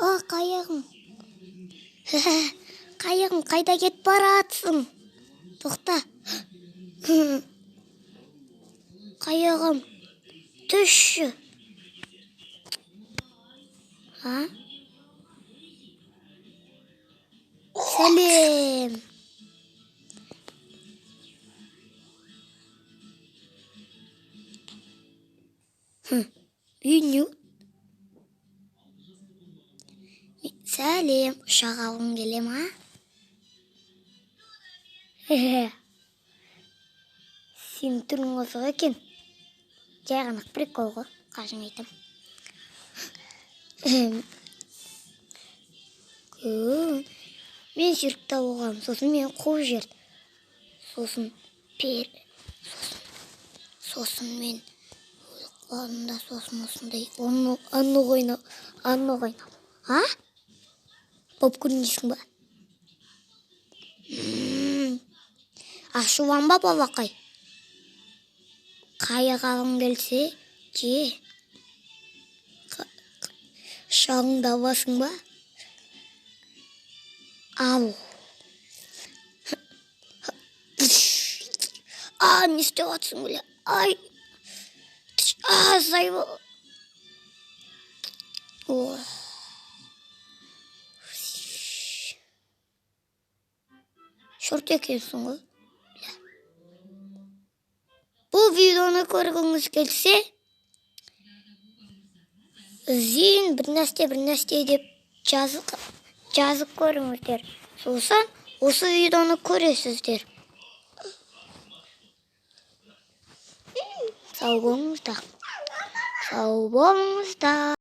Қайығым. Қайығым, қайда кетіп баратсың? Тоқта. Қайығым, түшші. Сәлем. Үйіне. Сәлем, ұшақ алғың келе ма? Сен түрің қызық екен. Жай ғана прикол ғой, қажың айтам. Мен жерікті болғам, сосын мен қуып жерді. Сосын мен өлқанында сосын осындай анық ойнап. Попкорн дейсің ба? Ашуан ба балақай? Қайық алғың келсе, же. Шағыңда басың ба? Ал. Не істеп жатсың бля? Ай. Зайбы. Шорт екенсің ғой. Бұл видеоны көргіңіз келсе, зейін бір нәрсе деп жазып көріңіздер. Сосын осы видеоны көресіздер. Сау болыңыздар.